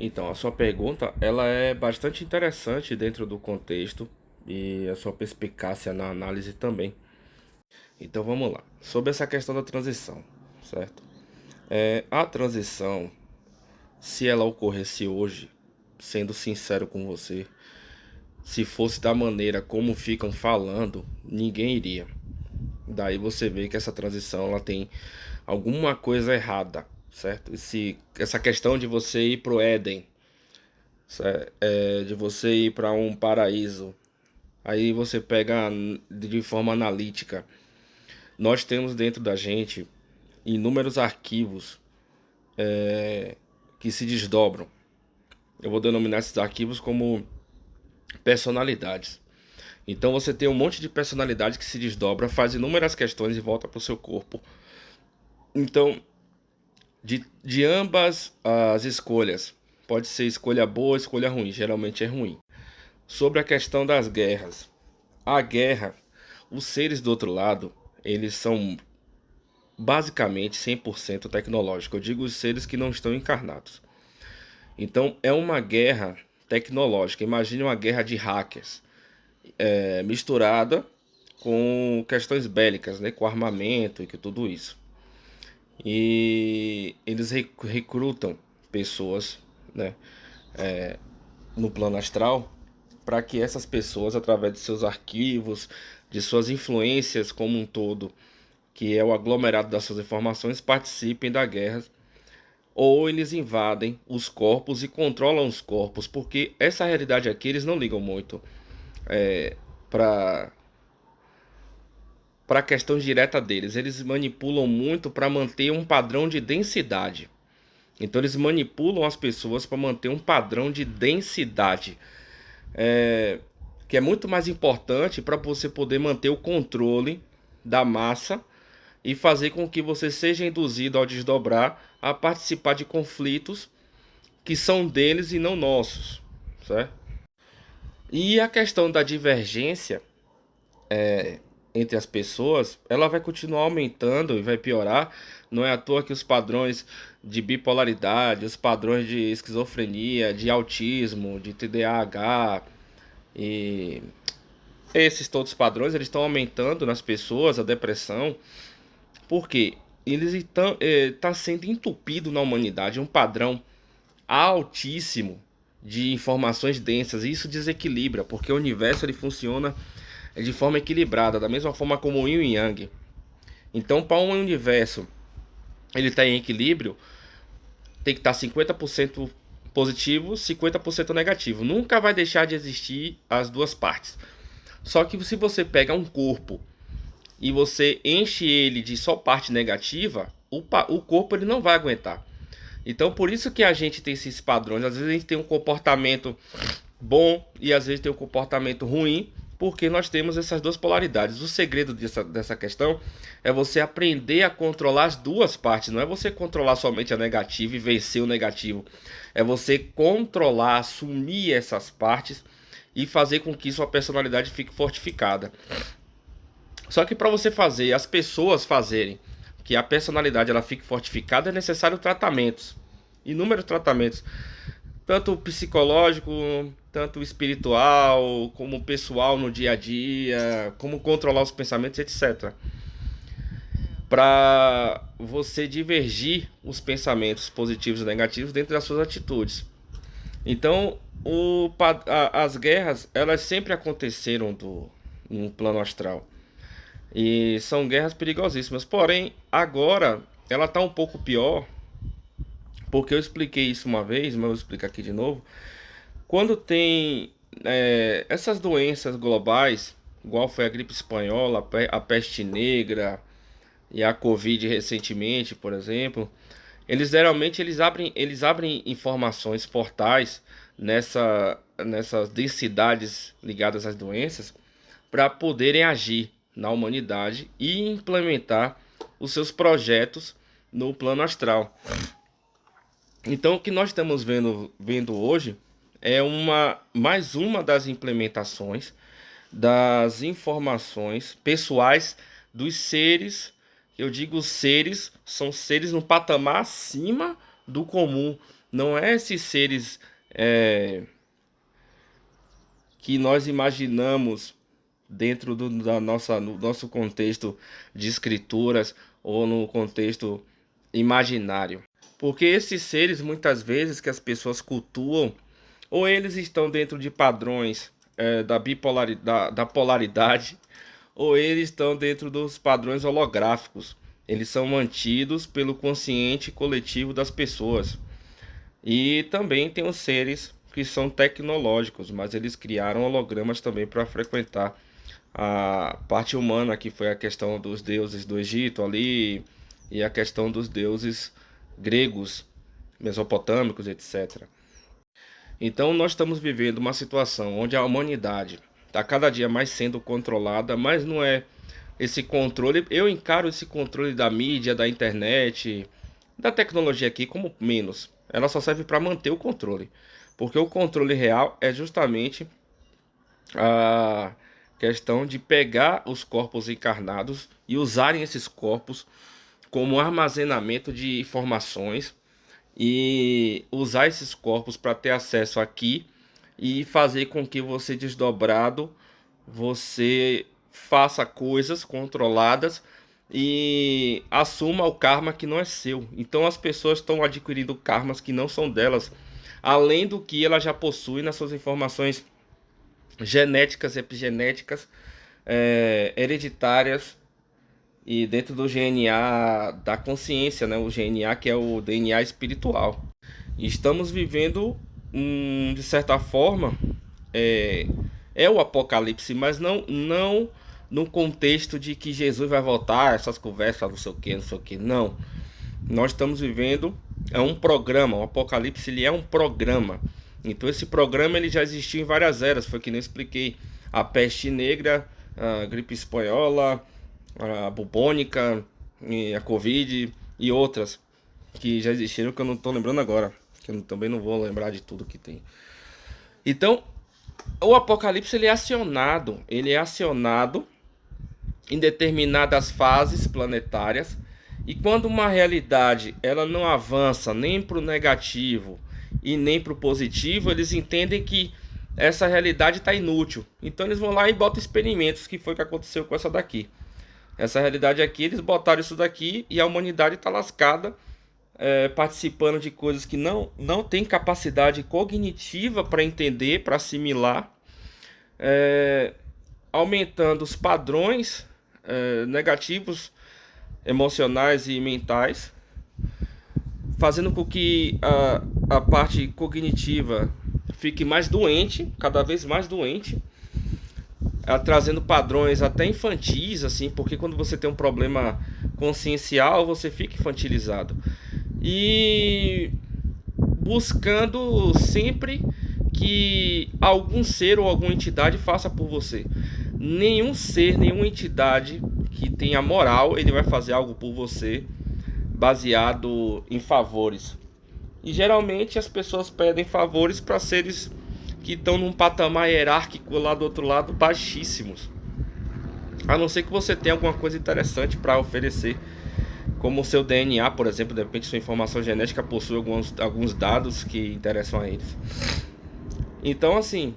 Então, a sua pergunta, ela é bastante interessante dentro do contexto e a sua perspicácia na análise também. Então, vamos lá. Sobre essa questão da transição, certo? A transição, se ela ocorresse hoje, sendo sincero com você, se fosse da maneira como ficam falando, ninguém iria. Daí você vê que essa transição ela tem alguma coisa errada, certo? Essa questão de você ir pro Éden, de você ir para um paraíso. Aí você pega de forma analítica. Nós temos dentro da gente inúmeros arquivos que se desdobram. Eu vou denominar esses arquivos como personalidades. Então você tem um monte de personalidade que se desdobra, faz inúmeras questões e volta para o seu corpo. Então, de ambas as escolhas, pode ser escolha boa, escolha ruim, geralmente é ruim. Sobre a questão das guerras. A guerra, os seres do outro lado, eles são basicamente 100% tecnológicos. Eu digo os seres que não estão encarnados. Então é uma guerra tecnológica. Imagine uma guerra de hackers, misturada com questões bélicas, né, com armamento e com tudo isso. E eles recrutam pessoas, né, no plano astral para que essas pessoas, através de seus arquivos, de suas influências como um todo, que é o aglomerado das suas informações, participem da guerra. Ou eles invadem os corpos e controlam os corpos, porque essa realidade aqui eles não ligam muito para a questão direta deles. Eles manipulam muito para manter um padrão de densidade. Então eles manipulam as pessoas para manter um padrão de densidade, que é muito mais importante para você poder manter o controle da massa e fazer com que você seja induzido ao desdobrar a participar de conflitos que são deles e não nossos, certo? E a questão da divergência entre as pessoas, ela vai continuar aumentando e vai piorar. Não é à toa que os padrões de bipolaridade, os padrões de esquizofrenia, de autismo, de TDAH e esses todos os padrões, eles estão aumentando nas pessoas, a depressão, porque eles estão tá sendo entupido na humanidade um padrão altíssimo de informações densas, e isso desequilibra, porque o universo ele funciona de forma equilibrada, da mesma forma como o Yin e Yang. Então, para um universo ele estar em equilíbrio, tem que estar 50% positivo, 50% negativo. Nunca vai deixar de existir as duas partes. Só que se você pega um corpo e você enche ele de só parte negativa, o corpo ele não vai aguentar. Então por isso que a gente tem esses padrões. Às vezes a gente tem um comportamento bom e às vezes tem um comportamento ruim, porque nós temos essas duas polaridades. O segredo dessa questão é você aprender a controlar as duas partes. Não é você controlar somente a negativa e vencer o negativo. É você controlar, assumir essas partes e fazer com que sua personalidade fique fortificada. Só que para você fazer, as pessoas fazerem que a personalidade ela fique fortificada, é necessário tratamentos, inúmeros tratamentos, tanto psicológico, tanto espiritual, como pessoal no dia a dia, como controlar os pensamentos, etc. Para você divergir os pensamentos positivos e negativos dentro das suas atitudes. Então, as guerras, elas sempre aconteceram no plano astral. E são guerras perigosíssimas. Porém, agora ela está um pouco pior, porque eu expliquei isso uma vez, mas eu vou explicar aqui de novo. Quando tem essas doenças globais, igual foi a gripe espanhola, a peste negra e a Covid recentemente, por exemplo, eles abrem informações, portais nessas densidades ligadas às doenças para poderem agir na humanidade e implementar os seus projetos no plano astral. Então, o que nós estamos vendo hoje é mais uma das implementações das informações pessoais dos seres. Eu digo seres, são seres no patamar acima do comum, Não é esses seres é, que nós imaginamos dentro no nosso contexto de escrituras ou no contexto imaginário. Porque esses seres, muitas vezes, que as pessoas cultuam, ou eles estão dentro de padrões da polaridade, ou eles estão dentro dos padrões holográficos. Eles são mantidos pelo consciente coletivo das pessoas. E também tem os seres que são tecnológicos, mas eles criaram hologramas também para frequentar a parte humana, que foi a questão dos deuses do Egito ali, e a questão dos deuses gregos, mesopotâmicos, etc. Então nós estamos vivendo uma situação onde a humanidade está cada dia mais sendo controlada, mas não é esse controle. Eu encaro esse controle da mídia, da internet, da tecnologia aqui como menos. Ela só serve para manter o controle, porque o controle real é justamente a questão de pegar os corpos encarnados e usarem esses corpos como armazenamento de informações e usar esses corpos para ter acesso aqui e fazer com que você desdobrado você faça coisas controladas e assuma o karma que não é seu. Então as pessoas estão adquirindo karmas que não são delas, além do que elas já possuem nas suas informações genéticas, epigenéticas, hereditárias e dentro do GNA da consciência, né? O GNA que é o DNA espiritual. E estamos vivendo, de certa forma, o apocalipse, mas não no contexto de que Jesus vai voltar, essas conversas, não sei o que, não sei o que. Não. Nós estamos vivendo um programa. O apocalipse ele é um programa. Então esse programa ele já existiu em várias eras. Foi que nem eu expliquei. A peste negra, a gripe espanhola, a bubônica, a covid e outras que já existiram que eu não estou lembrando agora. Que eu também não vou lembrar de tudo que tem. Então o apocalipse ele é acionado em determinadas fases planetárias, e quando uma realidade ela não avança nem para o negativo e nem para o positivo, eles entendem que essa realidade está inútil. Então eles vão lá e botam experimentos, que foi o que aconteceu com essa daqui. Essa realidade aqui, eles botaram isso daqui e a humanidade está lascada, participando de coisas que não tem capacidade cognitiva para entender, para assimilar, aumentando os padrões negativos, emocionais e mentais, fazendo com que a parte cognitiva fique mais doente, cada vez mais doente, trazendo padrões até infantis, assim, porque quando você tem um problema consciencial, você fica infantilizado. E buscando sempre que algum ser ou alguma entidade faça por você. Nenhum ser, nenhuma entidade que tenha moral, ele vai fazer algo por você baseado em favores. E geralmente as pessoas pedem favores para seres que estão num patamar hierárquico lá do outro lado baixíssimos. A não ser que você tenha alguma coisa interessante para oferecer, como o seu DNA, por exemplo. De repente sua informação genética possui alguns dados que interessam a eles. Então assim,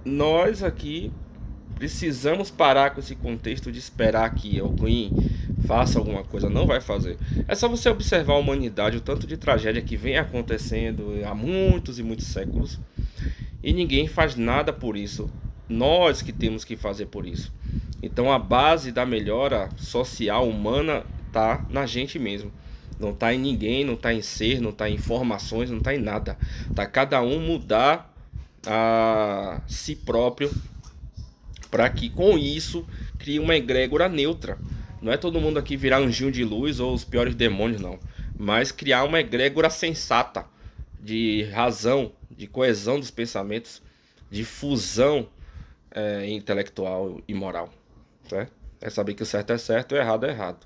nós aqui precisamos parar com esse contexto de esperar que alguém faça alguma coisa. Não vai fazer. É só você observar a humanidade, o tanto de tragédia que vem acontecendo há muitos e muitos séculos, e ninguém faz nada por isso. Nós que temos que fazer por isso. Então a base da melhora social humana está na gente mesmo. Não está em ninguém, não está em ser, não está em informações, não está em nada. Está cada um mudar a si próprio, para que com isso crie uma egrégora neutra. Não é todo mundo aqui virar anjinho de luz ou os piores demônios, não. Mas criar uma egrégora sensata, de razão, de coesão dos pensamentos, de fusão intelectual e moral. Certo? É saber que o certo é certo e o errado é errado.